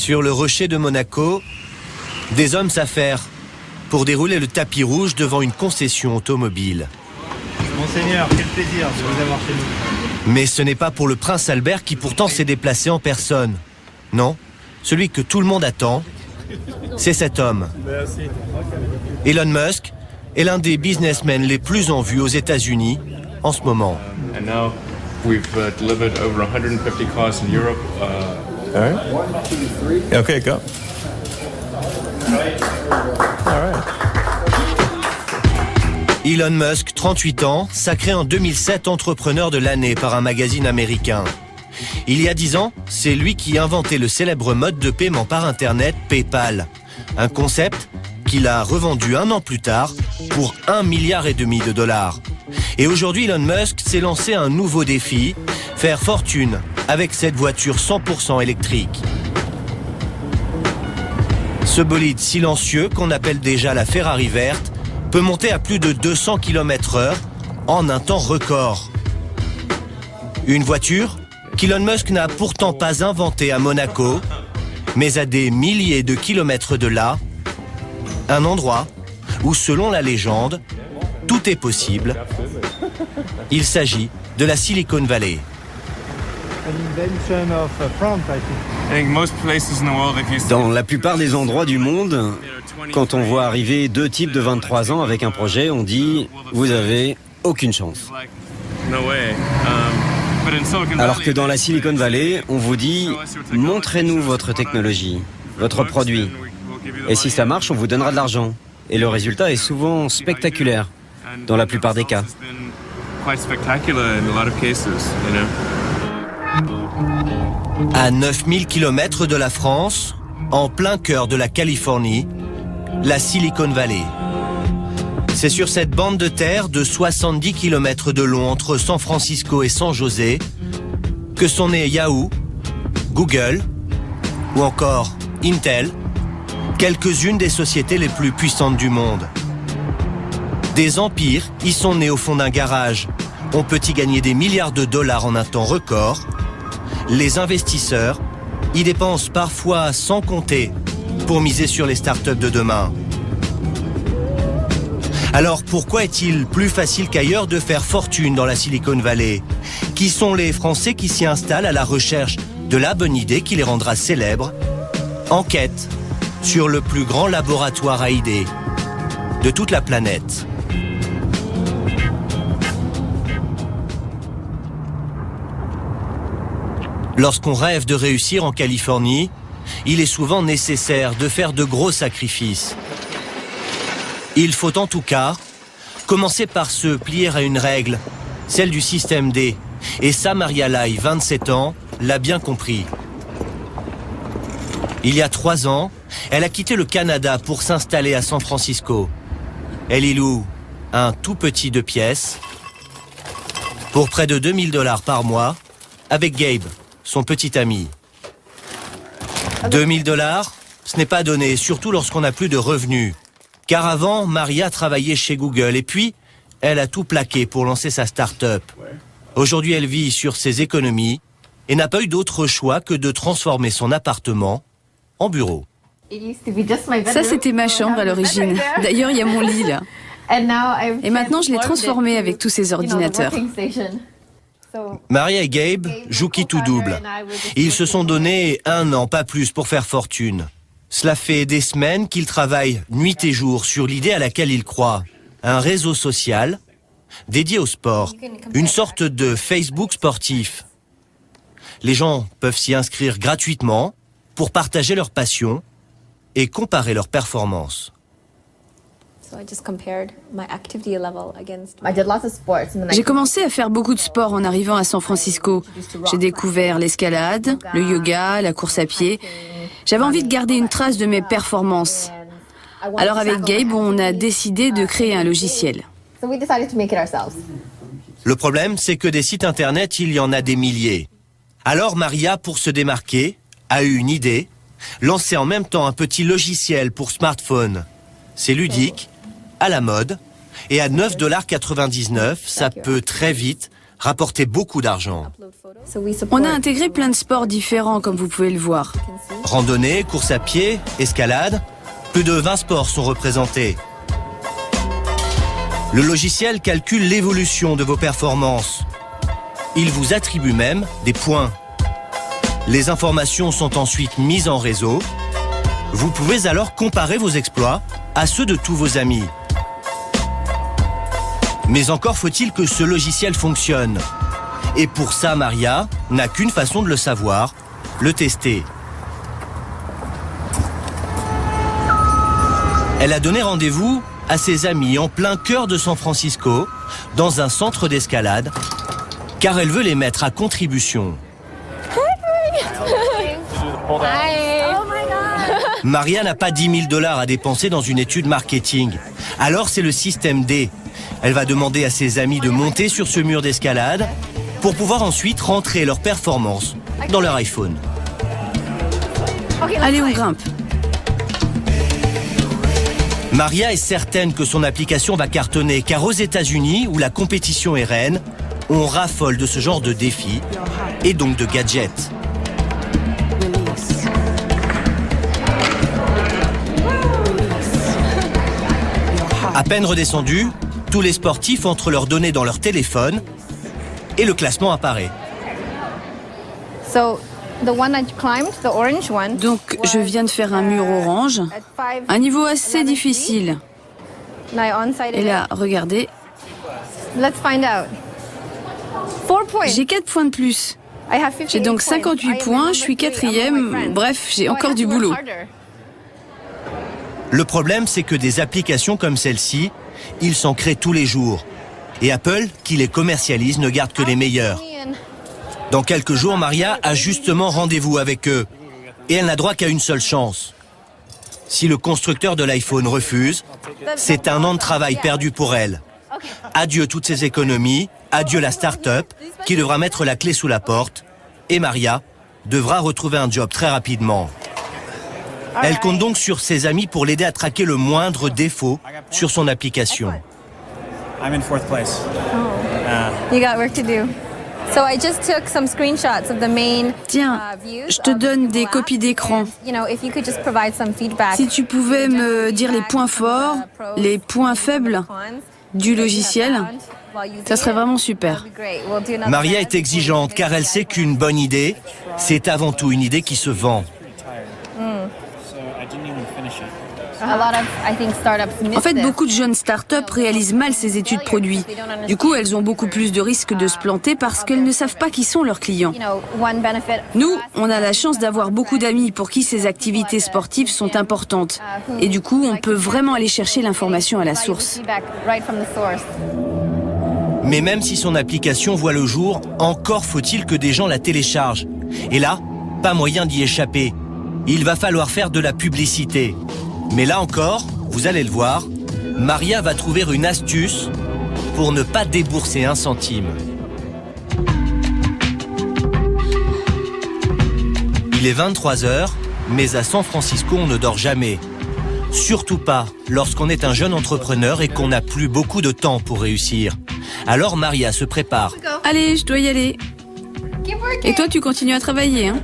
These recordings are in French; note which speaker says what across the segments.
Speaker 1: Sur le rocher de Monaco, des hommes s'affairent pour dérouler le tapis rouge devant une concession automobile.
Speaker 2: Monseigneur, quel plaisir de vous avoir chez nous.
Speaker 1: Mais ce n'est pas pour le prince Albert qui pourtant s'est déplacé en personne. Non, celui que tout le monde attend, c'est cet homme.
Speaker 2: Merci.
Speaker 1: Elon Musk est l'un des businessmen les plus en vue aux États-Unis en ce moment.
Speaker 3: And now we've delivered over 150 cars in Europe.
Speaker 2: All right. Okay, go. All right.
Speaker 1: Elon Musk, 38 ans, sacré en 2007 entrepreneur de l'année par un magazine américain. Il y a 10 ans, c'est lui qui a inventé le célèbre mode de paiement par Internet PayPal. Un concept qu'il a revendu un an plus tard pour 1,5 milliard de dollars. Et aujourd'hui, Elon Musk s'est lancé un nouveau défi, faire fortune avec cette voiture 100% électrique. Ce bolide silencieux, qu'on appelle déjà la Ferrari verte, peut monter à plus de 200 km/h en un temps record. Une voiture qu'Elon Musk n'a pourtant pas inventée à Monaco, mais à des milliers de kilomètres de là, un endroit où, selon la légende, tout est possible. Il s'agit de la Silicon Valley.
Speaker 4: Dans la plupart des endroits du monde, quand on voit arriver deux types de 23 ans avec un projet, on dit « vous avez aucune chance ». Alors que dans la Silicon Valley, on vous dit « montrez-nous votre technologie, votre produit. Et si ça marche, on vous donnera de l'argent. » Et le résultat est souvent spectaculaire, dans la plupart des cas.
Speaker 1: À 9000 km de la France, en plein cœur de la Californie, la Silicon Valley. C'est sur cette bande de terre de 70 km de long entre San Francisco et San José que sont nés Yahoo, Google ou encore Intel, quelques-unes des sociétés les plus puissantes du monde. Des empires y sont nés au fond d'un garage. On peut y gagner des milliards de dollars en un temps record. Les investisseurs y dépensent parfois sans compter pour miser sur les startups de demain. Alors pourquoi est-il plus facile qu'ailleurs de faire fortune dans la Silicon Valley? Qui sont les Français qui s'y installent à la recherche de la bonne idée qui les rendra célèbres? Enquête sur le plus grand laboratoire à idées de toute la planète. Lorsqu'on rêve de réussir en Californie, il est souvent nécessaire de faire de gros sacrifices. Il faut en tout cas commencer par se plier à une règle, celle du système D. Et ça, Maria Lai, 27 ans, l'a bien compris. Il y a 3 ans, elle a quitté le Canada pour s'installer à San Francisco. Elle y loue un tout petit 2 pièces pour près de 2000 $ par mois avec Gabe, son petit ami. 2000 $, ce n'est pas donné, surtout lorsqu'on n'a plus de revenus. Car avant, Maria travaillait chez Google et puis, elle a tout plaqué pour lancer sa start-up. Aujourd'hui, elle vit sur ses économies et n'a pas eu d'autre choix que de transformer son appartement en bureau.
Speaker 5: Ça, c'était ma chambre à l'origine. D'ailleurs, il y a mon lit là. Et maintenant, je l'ai transformé avec tous ces ordinateurs.
Speaker 1: Maria et Gabe jouent qui tout double. Ils se sont donné 1 an, pas plus, pour faire fortune. Cela fait des semaines qu'ils travaillent nuit et jour sur l'idée à laquelle ils croient. Un réseau social dédié au sport, une sorte de Facebook sportif. Les gens peuvent s'y inscrire gratuitement pour partager leur passion et comparer leurs performances.
Speaker 5: J'ai commencé à faire beaucoup de sport en arrivant à San Francisco. J'ai découvert l'escalade, le yoga, la course à pied. J'avais envie de garder une trace de mes performances. Alors avec Gabe, on a décidé de créer un logiciel.
Speaker 1: Le problème, c'est que des sites internet, il y en a des milliers. Alors Maria, pour se démarquer, a eu une idée, lancer en même temps un petit logiciel pour smartphone. C'est ludique, à la mode, et à 9,99 $, ça peut très vite rapportait beaucoup d'argent.
Speaker 5: On a intégré plein de sports différents, comme vous pouvez le voir.
Speaker 1: Randonnée, course à pied, escalade, plus de 20 sports sont représentés. Le logiciel calcule l'évolution de vos performances. Il vous attribue même des points. Les informations sont ensuite mises en réseau. Vous pouvez alors comparer vos exploits à ceux de tous vos amis. Mais encore faut-il que ce logiciel fonctionne. Et pour ça, Maria n'a qu'une façon de le savoir, le tester. Elle a donné rendez-vous à ses amis en plein cœur de San Francisco, dans un centre d'escalade, car elle veut les mettre à contribution. Maria n'a pas 10 000 $ à dépenser dans une étude marketing. Alors c'est le système D. Elle va demander à ses amis de monter sur ce mur d'escalade pour pouvoir ensuite rentrer leurs performances dans leur iPhone.
Speaker 5: Allez, on grimpe.
Speaker 1: Maria est certaine que son application va cartonner, car aux États-Unis, où la compétition est reine, on raffole de ce genre de défis et donc de gadgets. À peine redescendus, tous les sportifs entrent leurs données dans leur téléphone et le classement apparaît.
Speaker 5: Donc, je viens de faire un mur orange, un niveau assez difficile. Et là, regardez, j'ai 4 points de plus. J'ai donc 58 points, je suis 4e, bref, j'ai encore du boulot.
Speaker 1: Le problème, c'est que des applications comme celle-ci, ils s'en créent tous les jours. Et Apple, qui les commercialise, ne garde que les meilleurs. Dans quelques jours, Maria a justement rendez-vous avec eux. Et elle n'a droit qu'à une seule chance. Si le constructeur de l'iPhone refuse, c'est un an de travail perdu pour elle. Adieu toutes ses économies, adieu la start-up, qui devra mettre la clé sous la porte. Et Maria devra retrouver un job très rapidement. Elle compte donc sur ses amis pour l'aider à traquer le moindre défaut sur son application.
Speaker 2: I'm in 4th place.
Speaker 6: You got work to do. So I just took some screenshots of the main
Speaker 5: Tiens, je te donne des copies d'écran.
Speaker 6: if you could just provide some feedback.
Speaker 5: Si tu pouvais me dire les points forts, les points faibles du logiciel, ça serait vraiment super.
Speaker 1: Maria est exigeante car elle sait qu'une bonne idée, c'est avant tout une idée qui se vend.
Speaker 5: En fait, beaucoup de jeunes startups réalisent mal ces études produits. Du coup, elles ont beaucoup plus de risques de se planter parce qu'elles ne savent pas qui sont leurs clients. Nous, on a la chance d'avoir beaucoup d'amis pour qui ces activités sportives sont importantes. Et du coup, on peut vraiment aller chercher l'information à la source.
Speaker 1: Mais même si son application voit le jour, encore faut-il que des gens la téléchargent. Et là, pas moyen d'y échapper. Il va falloir faire de la publicité. Mais là encore, vous allez le voir, Maria va trouver une astuce pour ne pas débourser un centime. Il est 23h, mais à San Francisco, on ne dort jamais. Surtout pas lorsqu'on est un jeune entrepreneur et qu'on n'a plus beaucoup de temps pour réussir. Alors Maria se prépare.
Speaker 5: Allez, je dois y aller. Et toi, tu continues à travailler, hein ?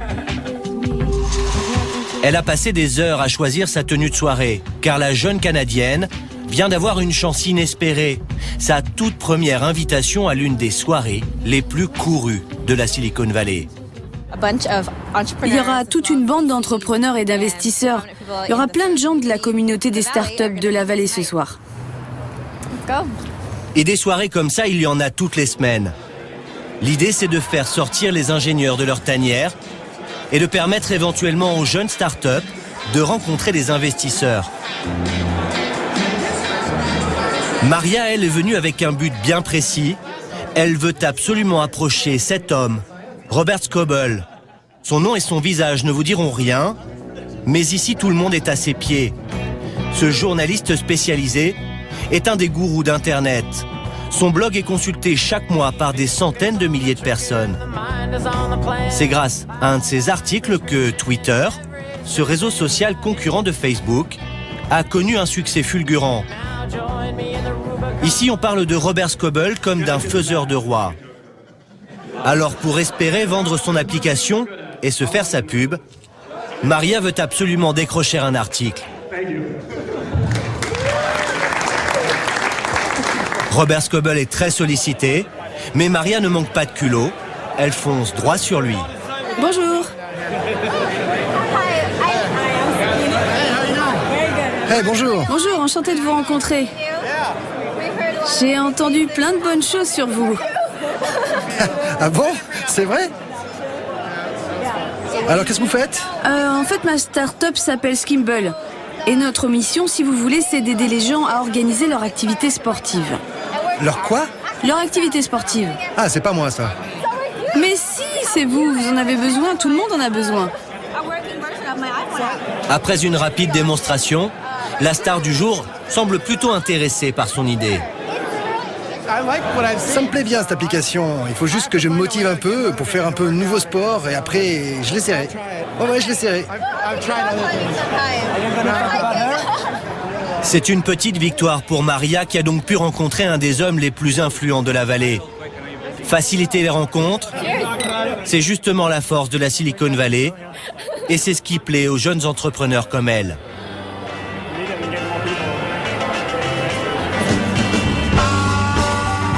Speaker 1: Elle a passé des heures à choisir sa tenue de soirée, car la jeune Canadienne vient d'avoir une chance inespérée. Sa toute première invitation à l'une des soirées les plus courues de la Silicon Valley.
Speaker 5: Il y aura toute une bande d'entrepreneurs et d'investisseurs. Il y aura plein de gens de la communauté des startups de la vallée ce soir.
Speaker 1: Et des soirées comme ça, il y en a toutes les semaines. L'idée, c'est de faire sortir les ingénieurs de leur tanière et de permettre éventuellement aux jeunes startups de rencontrer des investisseurs. Maria, elle, est venue avec un but bien précis. Elle veut absolument approcher cet homme, Robert Scoble. Son nom et son visage ne vous diront rien, mais ici tout le monde est à ses pieds. Ce journaliste spécialisé est un des gourous d'Internet. Son blog est consulté chaque mois par des centaines de milliers de personnes. C'est grâce à un de ses articles que Twitter, ce réseau social concurrent de Facebook, a connu un succès fulgurant. Ici, on parle de Robert Scoble comme d'un faiseur de rois. Alors pour espérer vendre son application et se faire sa pub, Maria veut absolument décrocher un article. Robert Scoble est très sollicité, mais Maria ne manque pas de culot. Elle fonce droit sur lui.
Speaker 5: Bonjour.
Speaker 7: Hey, bonjour.
Speaker 5: Bonjour, enchanté de vous rencontrer. J'ai entendu plein de bonnes choses sur vous.
Speaker 7: Ah bon? C'est vrai? Alors, qu'est-ce que vous faites?
Speaker 5: En fait, ma start-up s'appelle Skimble. Et notre mission, si vous voulez, c'est d'aider les gens à organiser leur activité sportive.
Speaker 7: Leur quoi?
Speaker 5: Leur activité sportive.
Speaker 7: Ah, c'est pas moi, ça.
Speaker 5: Mais si, c'est vous, vous en avez besoin, tout le monde en a besoin.
Speaker 1: Après une rapide démonstration, la star du jour semble plutôt intéressée par son idée.
Speaker 7: Ça me plaît bien, cette application. Il faut juste que je me motive un peu pour faire un peu de nouveau sport et après, je l'essaierai. Ouais, je l'essaierai.
Speaker 1: C'est une petite victoire pour Maria qui a donc pu rencontrer un des hommes les plus influents de la vallée. Faciliter les rencontres, c'est justement la force de la Silicon Valley et c'est ce qui plaît aux jeunes entrepreneurs comme elle.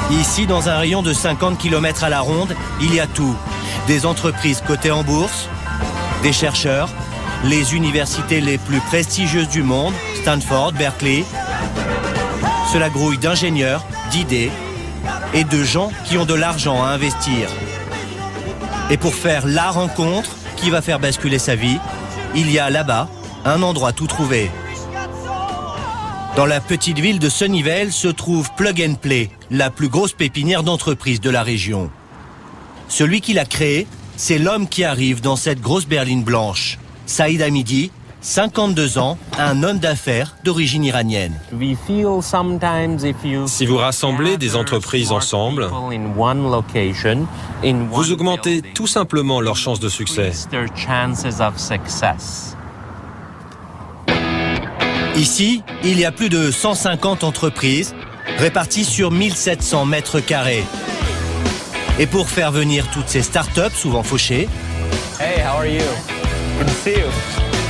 Speaker 1: Ici, dans un rayon de 50 km à la ronde, il y a tout. Des entreprises cotées en bourse, des chercheurs, les universités les plus prestigieuses du monde, Stanford, Berkeley. Cela grouille d'ingénieurs, d'idées et de gens qui ont de l'argent à investir. Et pour faire la rencontre qui va faire basculer sa vie, il y a là-bas un endroit tout trouvé. Dans la petite ville de Sunnyvale se trouve Plug and Play, la plus grosse pépinière d'entreprises de la région. Celui qui l'a créé, c'est l'homme qui arrive dans cette grosse berline blanche. Saïd Hamidi, 52 ans, un homme d'affaires d'origine iranienne.
Speaker 8: Si vous rassemblez des entreprises ensemble, vous augmentez tout simplement leurs chances de succès.
Speaker 1: Ici, il y a plus de 150 entreprises réparties sur 1700 mètres carrés. Et pour faire venir toutes ces startups souvent fauchées,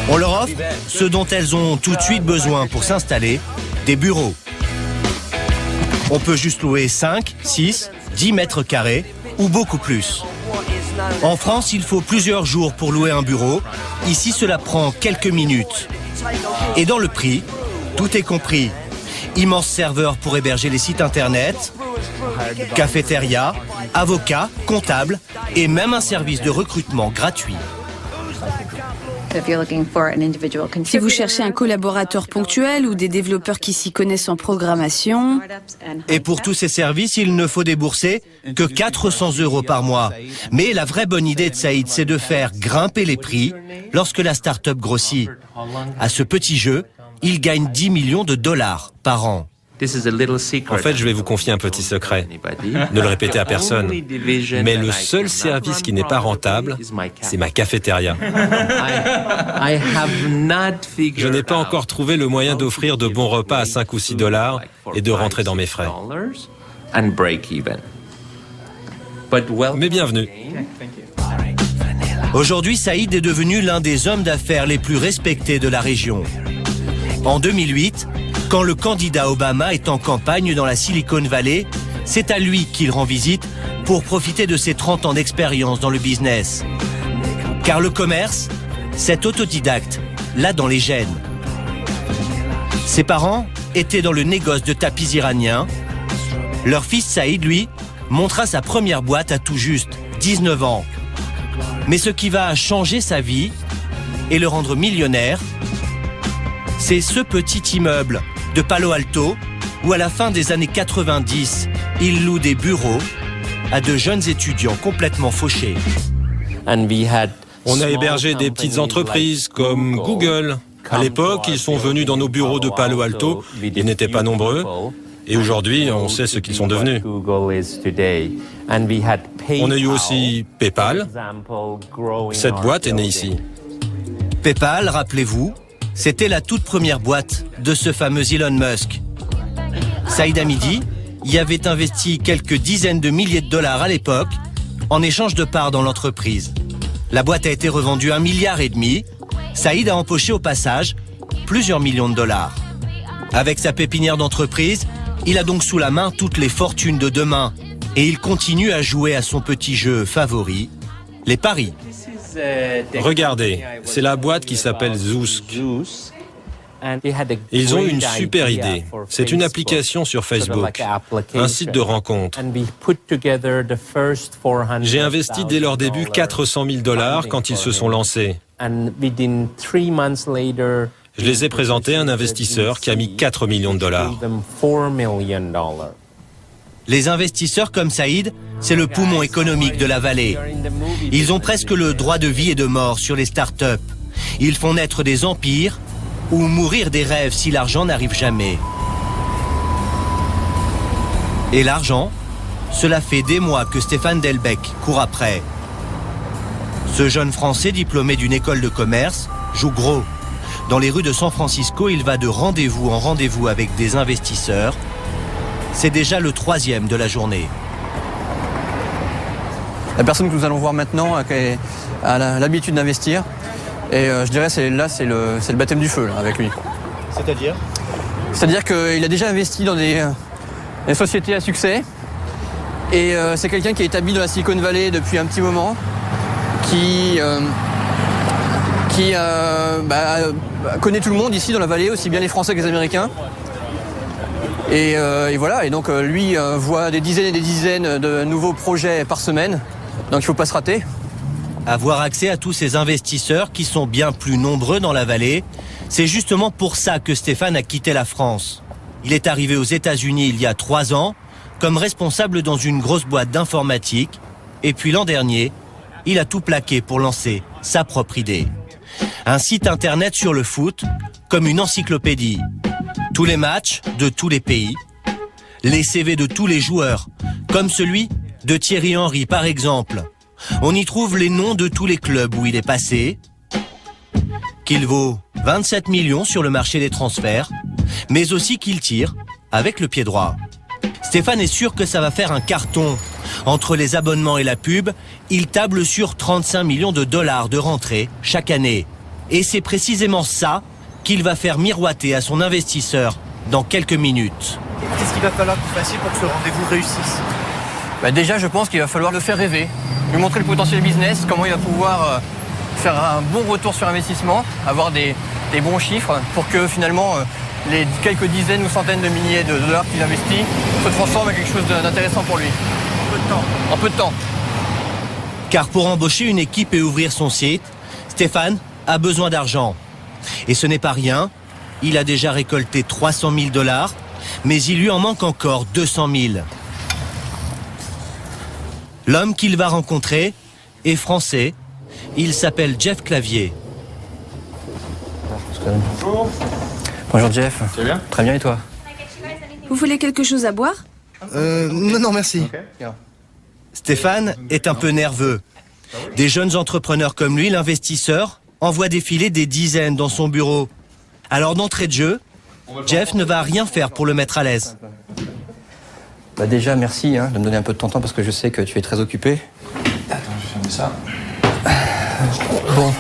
Speaker 1: on leur offre ce dont elles ont tout de suite besoin pour s'installer, des bureaux. On peut juste louer 5, 6, 10 mètres carrés ou beaucoup plus. En France, il faut plusieurs jours pour louer un bureau. Ici, cela prend quelques minutes. Et dans le prix, tout est compris. Immense serveur pour héberger les sites internet, cafétéria, avocat, comptable et même un service de recrutement gratuit.
Speaker 5: Si vous cherchez un collaborateur ponctuel ou des développeurs qui s'y connaissent en programmation...
Speaker 1: Et pour tous ces services, il ne faut débourser que 400 € par mois. Mais la vraie bonne idée de Saïd, c'est de faire grimper les prix lorsque la start-up grossit. À ce petit jeu, il gagne 10 millions de dollars par an.
Speaker 8: En fait, je vais vous confier un petit secret. Ne le répétez à personne. Mais le seul service qui n'est pas rentable, c'est ma cafétéria. Je n'ai pas encore trouvé le moyen d'offrir de bons repas à 5 ou 6 dollars et de rentrer dans mes frais. Mais bienvenue.
Speaker 1: Aujourd'hui, Saïd est devenu l'un des hommes d'affaires les plus respectés de la région. En 2008, quand le candidat Obama est en campagne dans la Silicon Valley, c'est à lui qu'il rend visite pour profiter de ses 30 ans d'expérience dans le business. Car le commerce, c'est autodidacte, là dans les gènes. Ses parents étaient dans le négoce de tapis iraniens. Leur fils Saïd, lui, montra sa première boîte à tout juste 19 ans. Mais ce qui va changer sa vie et le rendre millionnaire, c'est ce petit immeuble de Palo Alto où à la fin des années 90, il loue des bureaux à de jeunes étudiants complètement fauchés.
Speaker 8: On a hébergé des petites entreprises comme Google. À l'époque, ils sont venus dans nos bureaux de Palo Alto. Ils n'étaient pas nombreux. Et aujourd'hui, on sait ce qu'ils sont devenus. On a eu aussi PayPal. Cette boîte est née ici.
Speaker 1: PayPal, rappelez-vous, c'était la toute première boîte de ce fameux Elon Musk. Saïd Hamidi y avait investi quelques dizaines de milliers de dollars à l'époque en échange de parts dans l'entreprise. La boîte a été revendue 1,5 milliard. Saïd a empoché au passage plusieurs millions de dollars. Avec sa pépinière d'entreprise, il a donc sous la main toutes les fortunes de demain. Et il continue à jouer à son petit jeu favori, les paris.
Speaker 8: Regardez, c'est la boîte qui s'appelle Zoosk. Ils ont une super idée. C'est une application sur Facebook, un site de rencontre. J'ai investi dès leur début 400 000 $ quand ils se sont lancés. Je les ai présentés à un investisseur qui a mis 4 millions de dollars.
Speaker 1: Les investisseurs comme Saïd, c'est le poumon économique de la vallée. Ils ont presque le droit de vie et de mort sur les startups. Ils font naître des empires ou mourir des rêves si l'argent n'arrive jamais. Et l'argent, cela fait des mois que Stéphane Delbecq court après. Ce jeune Français diplômé d'une école de commerce joue gros. Dans les rues de San Francisco, il va de rendez-vous en rendez-vous avec des investisseurs. C'est déjà le 3e de la journée.
Speaker 9: La personne que nous allons voir maintenant a l'habitude d'investir. Et je dirais c'est le baptême du feu là, avec lui.
Speaker 2: C'est-à-dire ?
Speaker 9: C'est-à-dire qu'il a déjà investi dans des sociétés à succès. Et c'est quelqu'un qui est établi dans la Silicon Valley depuis un petit moment, qui connaît tout le monde ici dans la vallée, aussi bien les Français que les Américains. Et voilà, et donc lui voit des dizaines et des dizaines de nouveaux projets par semaine, donc il ne faut pas se rater.
Speaker 1: Avoir accès à tous ces investisseurs qui sont bien plus nombreux dans la vallée, c'est justement pour ça que Stéphane a quitté la France. Il est arrivé aux États-Unis il y a 3 ans, comme responsable dans une grosse boîte d'informatique, et puis l'an dernier, il a tout plaqué pour lancer sa propre idée. Un site internet sur le foot, comme une encyclopédie. Tous les matchs de tous les pays, les CV de tous les joueurs, comme celui de Thierry Henry par exemple. On y trouve les noms de tous les clubs où il est passé, qu'il vaut 27 millions sur le marché des transferts, mais aussi qu'il tire avec le pied droit. Stéphane est sûr que ça va faire un carton. Entre les abonnements et la pub, il table sur 35 millions de dollars de rentrée chaque année. Et c'est précisément ça qu'il va faire miroiter à son investisseur dans quelques minutes.
Speaker 2: Qu'est-ce qu'il va falloir que vous fassiez pour que ce rendez-vous réussisse ?
Speaker 9: Déjà, je pense qu'il va falloir le faire rêver, lui montrer le potentiel business, comment il va pouvoir faire un bon retour sur investissement, avoir des bons chiffres pour que finalement les quelques dizaines ou centaines de milliers de dollars qu'il investit se transforment en quelque chose d'intéressant pour lui. En peu de temps.
Speaker 1: Car pour embaucher une équipe et ouvrir son site, Stéphane a besoin d'argent. Et ce n'est pas rien, il a déjà récolté 300 000 $, mais il lui en manque encore 200 000. L'homme qu'il va rencontrer est français, il s'appelle Jeff Clavier.
Speaker 9: Bonjour Jeff.
Speaker 2: Tu vas bien ?
Speaker 9: Très bien, et toi ?
Speaker 5: Vous voulez quelque chose à boire?
Speaker 7: Non, merci.
Speaker 1: Stéphane est un peu nerveux. Des jeunes entrepreneurs comme lui, l'investisseur, envoie défiler des dizaines dans son bureau. Alors d'entrée de jeu, Jeff ne va rien faire pour le mettre à l'aise.
Speaker 9: Déjà, merci de me donner un peu de ton temps parce que je sais que tu es très occupé.
Speaker 3: Attends, je vais fermer ça.
Speaker 9: Bon.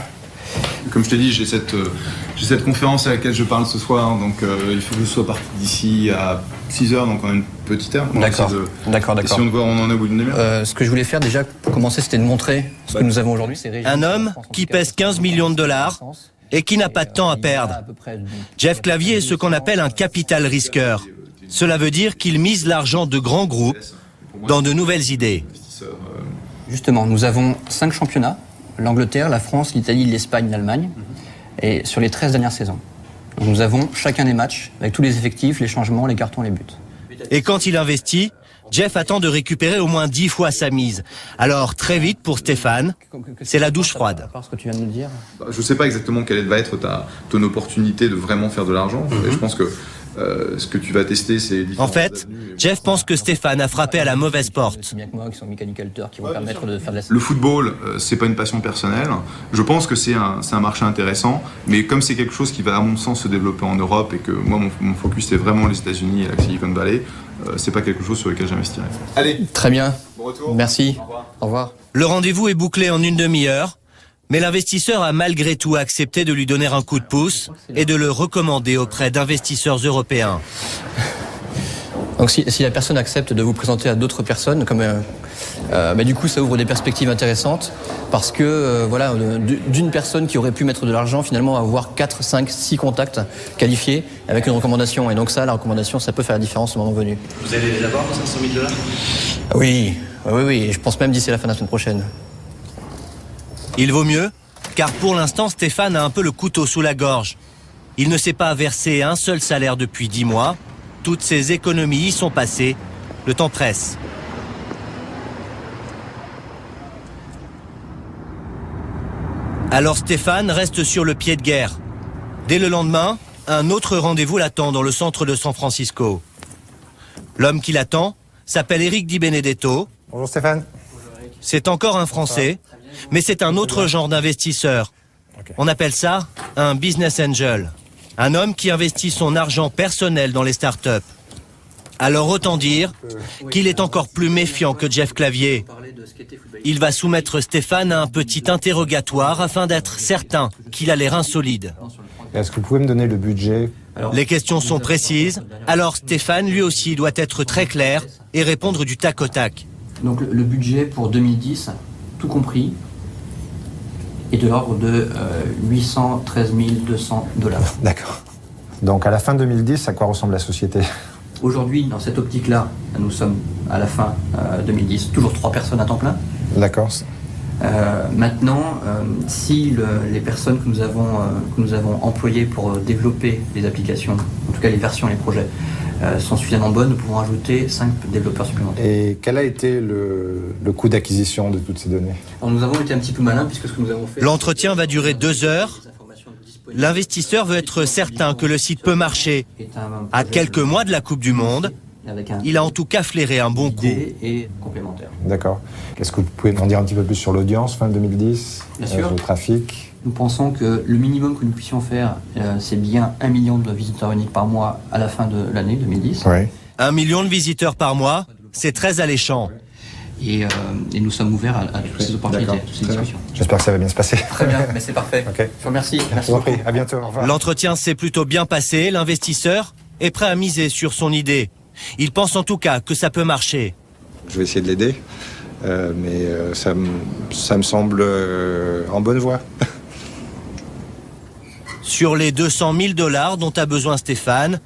Speaker 3: Comme je t'ai dit, j'ai cette conférence à laquelle je parle ce soir, donc il faut que je sois parti d'ici à 6h, donc on a une petite heure.
Speaker 9: D'accord.
Speaker 3: Essayons de voir où on en est au bout d'une demi-heure.
Speaker 9: Ce que je voulais faire déjà pour commencer, c'était de montrer ce que nous avons aujourd'hui.
Speaker 1: Un homme qui pèse 15 millions de dollars et qui n'a pas de temps à perdre. Jeff Clavier est ce qu'on appelle un capital risqueur. Cela veut dire qu'il mise l'argent de grands groupes dans de nouvelles idées.
Speaker 9: Justement, nous avons 5 championnats, l'Angleterre, la France, l'Italie, l'Espagne, l'Allemagne, et sur les 13 dernières saisons. Donc nous avons chacun des matchs, avec tous les effectifs, les changements, les cartons, les buts.
Speaker 1: Et quand il investit, Jeff attend de récupérer au moins 10 fois sa mise. Alors très vite pour Stéphane, c'est la douche froide.
Speaker 9: Ce que tu viens de nous dire.
Speaker 3: Je ne sais pas exactement quelle va être ton opportunité de vraiment faire de l'argent. Et je pense que Ce que tu vas tester, c'est
Speaker 1: En fait, Jeff pense que Stéphane a frappé à la mauvaise porte.
Speaker 9: C'est bien que moi qui sont mécanicateurs qui vont permettre de faire de la...
Speaker 3: Le football, c'est pas une passion personnelle. Je pense que c'est un marché intéressant, mais comme c'est quelque chose qui va, à mon sens, se développer en Europe et que moi, mon focus, c'est vraiment les États-Unis et la Silicon Valley, c'est pas quelque chose sur lequel j'investirais. Allez,
Speaker 9: Très bien.
Speaker 3: bon retour.
Speaker 9: Merci. Au revoir.
Speaker 1: Le rendez-vous est bouclé en une demi-heure, mais l'investisseur a malgré tout accepté de lui donner un coup de pouce et de le recommander auprès d'investisseurs européens.
Speaker 9: Donc si la personne accepte de vous présenter à d'autres personnes, comme du coup ça ouvre des perspectives intéressantes parce que voilà, d'une personne qui aurait pu mettre de l'argent, finalement avoir 4, 5, 6 contacts qualifiés avec une recommandation. Et donc ça, la recommandation, ça peut faire la différence au moment venu.
Speaker 1: Vous allez les avoir, 500 000 $?
Speaker 9: Oui. Et je pense même d'ici la fin de la semaine prochaine.
Speaker 1: Il vaut mieux, car pour l'instant, Stéphane a un peu le couteau sous la gorge. Il ne s'est pas versé un seul salaire depuis 10 mois. Toutes ses économies y sont passées. Le temps presse. Alors Stéphane reste sur le pied de guerre. Dès le lendemain, un autre rendez-vous l'attend dans le centre de San Francisco. L'homme qui l'attend s'appelle Eric Di Benedetto.
Speaker 2: Bonjour Stéphane.
Speaker 1: C'est encore un Français, mais c'est un autre genre d'investisseur. On appelle ça un business angel. Un homme qui investit son argent personnel dans les startups. Alors autant dire qu'il est encore plus méfiant que Jeff Clavier. Il va soumettre Stéphane à un petit interrogatoire afin d'être certain qu'il a les reins solides.
Speaker 2: Est-ce que vous pouvez me donner le budget?
Speaker 1: Les questions sont précises, alors Stéphane lui aussi doit être très clair et répondre du tac au tac.
Speaker 9: Donc le budget pour 2010, tout compris, est de l'ordre de 813 200 $.
Speaker 2: D'accord. Donc à la fin 2010, à quoi ressemble la société?
Speaker 9: Aujourd'hui, dans cette optique-là, nous sommes à la fin 2010, toujours 3 personnes à temps plein.
Speaker 2: D'accord.
Speaker 9: Maintenant, si les personnes que nous avons employées pour développer les applications, en tout cas les versions, les projets, sont suffisamment bonnes, nous pouvons ajouter 5 développeurs supplémentaires.
Speaker 2: Et quel a été le coût d'acquisition de toutes ces données?
Speaker 9: Alors, nous avons été un petit peu malins puisque ce que nous avons fait...
Speaker 1: L'entretien va durer 2 heures. L'investisseur veut être certain que le site peut marcher. À quelques mois de la Coupe du Monde, il a en tout cas flairé un bon coup.
Speaker 9: Et complémentaire.
Speaker 2: D'accord. Est-ce que vous pouvez m'en dire un petit peu plus sur l'audience fin 2010?
Speaker 9: Bien sûr.
Speaker 2: Le trafic?
Speaker 9: Nous pensons que le minimum que nous puissions faire, c'est bien 1 million de visiteurs uniques par mois à la fin de l'année 2010.
Speaker 2: Oui.
Speaker 1: 1 million de visiteurs par mois, c'est très alléchant.
Speaker 9: Et nous sommes ouverts à toutes ces opportunités, à toutes ces discussions.
Speaker 2: J'espère que ça va bien se passer.
Speaker 9: Très bien, mais c'est parfait.
Speaker 2: Ok.
Speaker 9: Je vous remercie.
Speaker 2: Je vous en prie. À bientôt. Au revoir.
Speaker 1: L'entretien s'est plutôt bien passé, l'investisseur est prêt à miser sur son idée. Il pense en tout cas que ça peut marcher.
Speaker 2: Je vais essayer de l'aider, mais ça me semble en bonne voie.
Speaker 1: Sur les 200 000 $ dont a besoin Stéphane,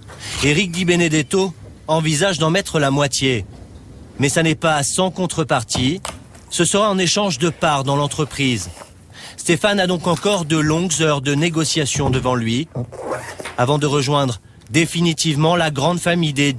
Speaker 1: Eric Di Benedetto envisage d'en mettre la moitié. Mais ça n'est pas sans contrepartie, ce sera en échange de parts dans l'entreprise. Stéphane a donc encore de longues heures de négociation devant lui, avant de rejoindre définitivement la grande famille des